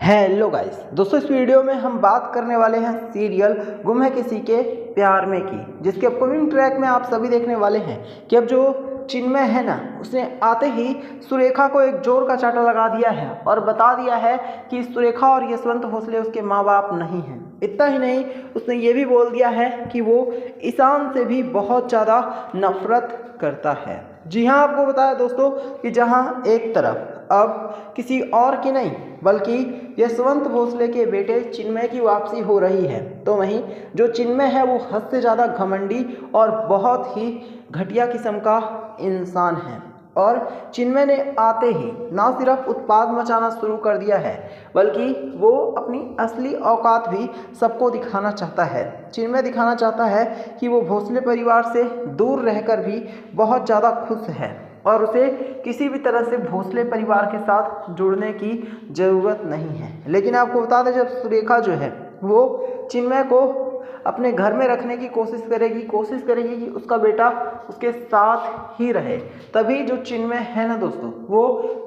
Hello guys दोस्तों, इस video में हम बात करने वाले हैं सीरियल गुम है किसी के प्यार में की, जिसके अपकमिंग ट्रैक में आप सभी देखने वाले हैं कि अब जो चिन्मय है ना, उसने आते ही सुरेखा को एक जोर का चांटा लगा दिया है और बता दिया है कि सुरेखा और यशवंत भोसले उसके माँ बाप नहीं हैं। इतना ही नहीं, उसने ये भी बोल दिया है कि वो ईशान से भी बहुत ज़्यादा नफरत करता है। जी हाँ, आपको बताया दोस्तों कि जहाँ एक तरफ अब किसी और की नहीं बल्कि यशवंत भोसले के बेटे चिन्मय की वापसी हो रही है, तो वहीं जो चिन्मय है वो हद से ज़्यादा घमंडी और बहुत ही घटिया किस्म का इंसान है। और चिन्मय ने आते ही ना सिर्फ उत्पाद मचाना शुरू कर दिया है बल्कि वो अपनी असली औकात भी सबको दिखाना चाहता है। चिन्मय दिखाना चाहता है कि वो भोसले परिवार से दूर रहकर भी बहुत ज़्यादा खुश है और उसे किसी भी तरह से भोसले परिवार के साथ जुड़ने की ज़रूरत नहीं है। लेकिन आपको बता दें, जब सुरेखा जो है वो चिन्मय को अपने घर में रखने की कोशिश करेगी कि उसका बेटा उसके साथ ही रहे, तभी जो चिन्मय है ना दोस्तों, वो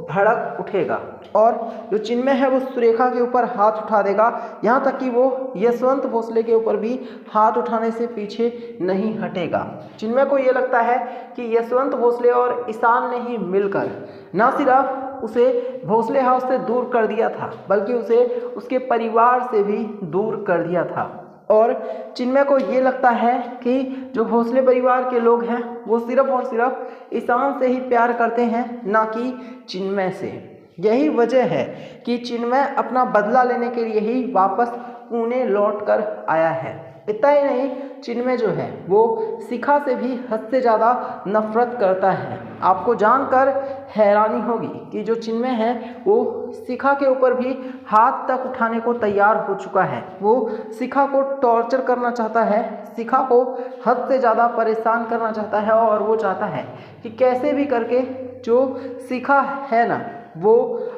भड़क उठेगा और जो चिन्मय है वो सुरेखा के ऊपर हाथ उठा देगा। यहाँ तक कि वो यशवंत भोसले के ऊपर भी हाथ उठाने से पीछे नहीं हटेगा। चिन्मय को ये लगता है कि यशवंत भोसले और ईशान ने ही मिलकर ना सिर्फ उसे भोसले हाउस से दूर कर दिया था बल्कि उसे उसके परिवार से भी दूर कर दिया था। और चिन्मय को ये लगता है कि जो भोसले परिवार के लोग हैं वो सिर्फ और सिर्फ ईशान से ही प्यार करते हैं, ना कि चिन्मय से। यही वजह है कि चिन्मय अपना बदला लेने के लिए ही वापस पुणे लौट कर आया है। इतना ही नहीं, चिन्मय जो है वो शिखा से भी हद से ज़्यादा नफरत करता है। आपको जानकर हैरानी होगी कि जो चिन्मय है वो शिखा के ऊपर भी हाथ तक उठाने को तैयार हो चुका है। वो शिखा को टॉर्चर करना चाहता है, शिखा को हद से ज़्यादा परेशान करना चाहता है और वो चाहता है कि कैसे भी करके जो शिखा है ना, वो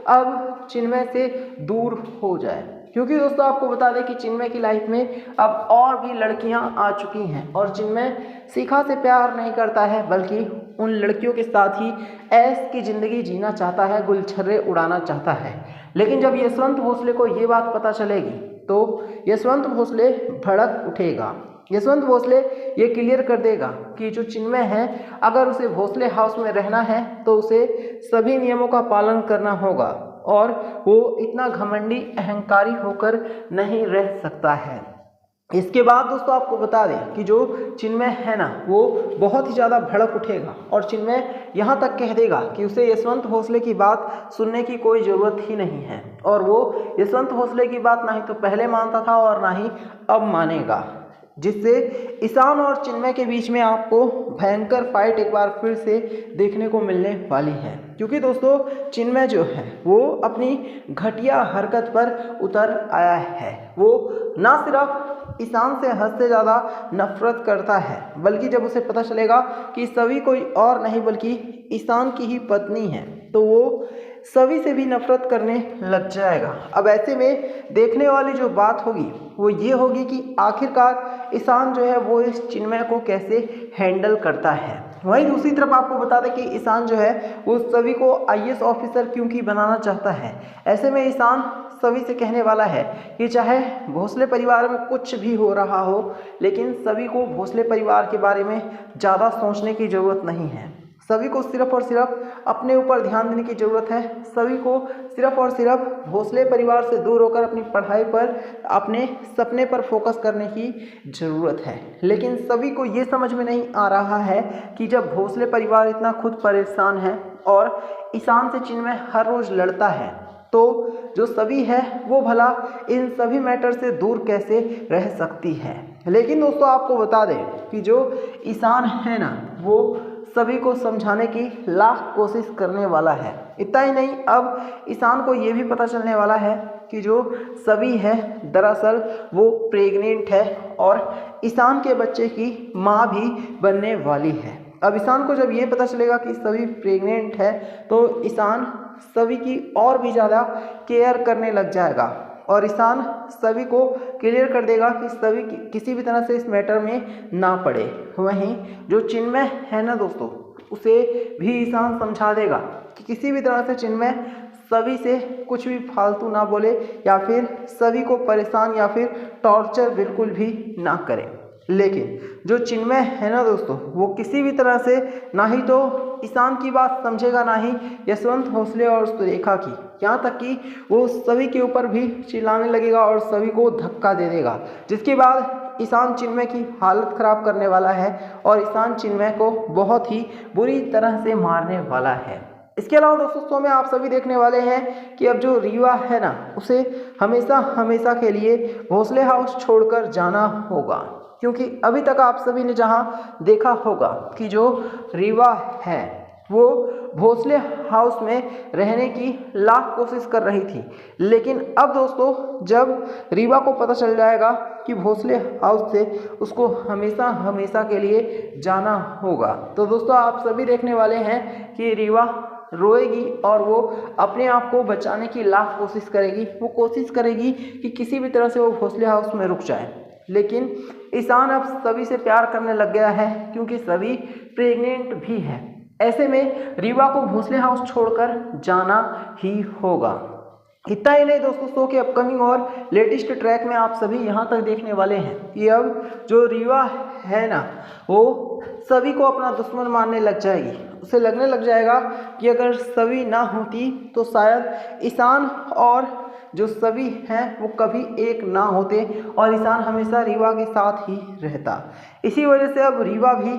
अब चिन्मय से दूर हो जाए। क्योंकि दोस्तों आपको बता दें कि चिन्मय की लाइफ में अब और भी लड़कियां आ चुकी हैं और चिन्मय शिखा से प्यार नहीं करता है बल्कि उन लड़कियों के साथ ही ऐश की ज़िंदगी जीना चाहता है, गुलछर्रे उड़ाना चाहता है। लेकिन जब यशवंत भोसले को ये बात पता चलेगी तो यशवंत भोसले भड़क उठेगा। यशवंत भोसले ये क्लियर कर देगा कि जो चिन्मय है, अगर उसे भोसले हाउस में रहना है तो उसे सभी नियमों का पालन करना होगा और वो इतना घमंडी अहंकारी होकर नहीं रह सकता है। इसके बाद दोस्तों आपको बता दें कि जो चिन्मय है ना, वो बहुत ही ज़्यादा भड़क उठेगा और चिन्मय यहाँ तक कह देगा कि उसे यशवंत भोसले की बात सुनने की कोई ज़रूरत ही नहीं है। और वो यशवंत भोसले की बात ना ही तो पहले मानता था और ना ही अब मानेगा, जिससे ईशान और चिन्मय के बीच में आपको भयंकर फाइट एक बार फिर से देखने को मिलने वाली है। क्योंकि दोस्तों चिन्मय जो है वो अपनी घटिया हरकत पर उतर आया है। वो ना सिर्फ ईशान से हद से ज़्यादा नफरत करता है बल्कि जब उसे पता चलेगा कि सभी कोई और नहीं बल्कि ईशान की ही पत्नी है तो वो सभी से भी नफरत करने लग जाएगा। अब ऐसे में देखने वाली जो बात होगी वो ये होगी कि आखिरकार ईशान जो है वो इस चिन्मय को कैसे हैंडल करता है। वहीं दूसरी तरफ आपको बता दें कि ईशान जो है वो सभी को आईएएस ऑफिसर क्योंकि बनाना चाहता है। ऐसे में ईशान सभी से कहने वाला है कि चाहे भोसले परिवार में कुछ भी हो रहा हो, लेकिन सभी को भोसले परिवार के बारे में ज़्यादा सोचने की ज़रूरत नहीं है। सभी को सिर्फ और सिर्फ अपने ऊपर ध्यान देने की ज़रूरत है। सभी को सिर्फ और सिर्फ भोसले परिवार से दूर होकर अपनी पढ़ाई पर, अपने सपने पर फोकस करने की ज़रूरत है। लेकिन सभी को ये समझ में नहीं आ रहा है कि जब भोसले परिवार इतना खुद परेशान है और ईशान से चिन्मय हर रोज़ लड़ता है तो जो सभी है वो भला इन सभी मैटर से दूर कैसे रह सकती है। लेकिन दोस्तों आपको बता दें कि जो ईशान है ना, वो सभी को समझाने की लाख कोशिश करने वाला है। इतना ही नहीं, अब ईशान को ये भी पता चलने वाला है कि जो सभी है दरअसल वो प्रेग्नेंट है और ईशान के बच्चे की माँ भी बनने वाली है। अब ईशान को जब ये पता चलेगा कि सभी प्रेग्नेंट है तो ईशान सभी की और भी ज़्यादा केयर करने लग जाएगा और ईशान सभी को क्लियर कर देगा कि सभी किसी भी तरह से इस मैटर में ना पड़े। वहीं जो चिन्मय है ना दोस्तों, उसे भी ईशान समझा देगा कि किसी भी तरह से चिन्मय सभी से कुछ भी फालतू ना बोले या फिर सभी को परेशान या फिर टॉर्चर बिल्कुल भी ना करें। लेकिन जो चिन्मय है ना दोस्तों, वो किसी भी तरह से ना ही तो ईशान की बात समझेगा, ना ही यशवंत भोसले और सुरेखा की, यहाँ तक कि वो सभी के ऊपर भी चिल्लाने लगेगा और सभी को धक्का दे देगा, जिसके बाद ईशान चिन्मय की हालत खराब करने वाला है और ईशान चिन्मय को बहुत ही बुरी तरह से मारने वाला है। इसके अलावा दोस्तों में आप सभी देखने वाले हैं कि अब जो रीवा है ना, उसे हमेशा हमेशा के लिए भोसले हाउस छोड़कर जाना होगा, क्योंकि अभी तक आप सभी ने जहां देखा होगा कि जो रीवा है वो भोसले हाउस में रहने की लाख कोशिश कर रही थी, लेकिन अब दोस्तों जब रीवा को पता चल जाएगा कि भोसले हाउस से उसको हमेशा हमेशा के लिए जाना होगा, तो दोस्तों आप सभी देखने वाले हैं कि रीवा रोएगी और वो अपने आप को बचाने की लाख कोशिश करेगी। वो कोशिश करेगी कि किसी भी तरह से वो भोसले हाउस में रुक जाए, लेकिन ईशान अब सभी से प्यार करने लग गया है, क्योंकि सभी प्रेग्नेंट भी है। ऐसे में रीवा को भोसले हाउस छोड़कर जाना ही होगा। इतना ही नहीं दोस्तों, शो के अपकमिंग और लेटेस्ट ट्रैक में आप सभी यहाँ तक देखने वाले हैं कि अब जो रीवा है ना, वो सभी को अपना दुश्मन मानने लग जाएगी। उसे लगने लग जाएगा कि अगर सभी ना होती तो शायद ईशान और जो सभी हैं वो कभी एक ना होते और ईशान हमेशा रीवा के साथ ही रहता। इसी वजह से अब रीवा भी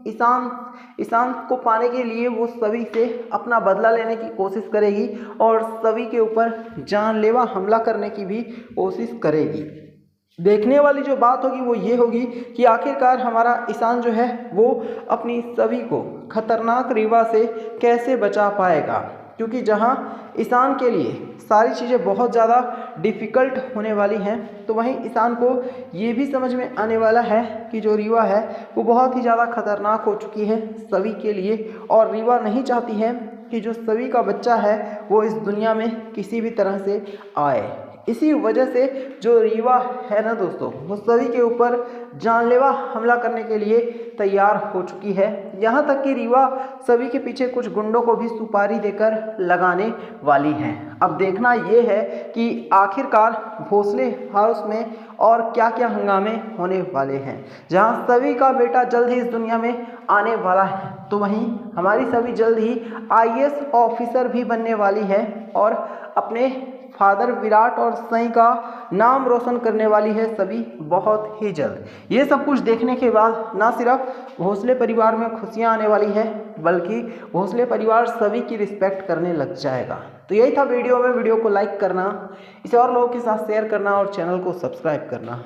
ईशान को पाने के लिए वो सभी से अपना बदला लेने की कोशिश करेगी और सभी के ऊपर जानलेवा हमला करने की भी कोशिश करेगी। देखने वाली जो बात होगी वो ये होगी कि आखिरकार हमारा ईशान जो है वो अपनी सभी को खतरनाक रीवा से कैसे बचा पाएगा, क्योंकि जहां ईशान के लिए सारी चीज़ें बहुत ज़्यादा डिफ़िकल्ट होने वाली हैं, तो वहीं ईशान को ये भी समझ में आने वाला है कि जो रीवा है वो बहुत ही ज़्यादा खतरनाक हो चुकी है सभी के लिए, और रीवा नहीं चाहती है कि जो सभी का बच्चा है वो इस दुनिया में किसी भी तरह से आए। इसी वजह से जो रीवा है ना दोस्तों, वो सभी के ऊपर जानलेवा हमला करने के लिए तैयार हो चुकी है। यहाँ तक कि रीवा सभी के पीछे कुछ गुंडों को भी सुपारी देकर लगाने वाली है। अब देखना ये है कि आखिरकार भोसले हाउस में और क्या क्या हंगामे होने वाले हैं। जहाँ सभी का बेटा जल्द ही इस दुनिया में आने वाला है, तो वहीं हमारी सभी जल्द ही IAS ऑफिसर भी बनने वाली है और अपने फादर विराट और सई का नाम रोशन करने वाली है सभी बहुत ही जल्द। ये सब कुछ देखने के बाद ना सिर्फ भोसले परिवार में खुशियां आने वाली है, बल्कि भोसले परिवार सभी की रिस्पेक्ट करने लग जाएगा। तो यही था वीडियो में। वीडियो को लाइक करना, इसे और लोगों के साथ शेयर करना और चैनल को सब्सक्राइब करना।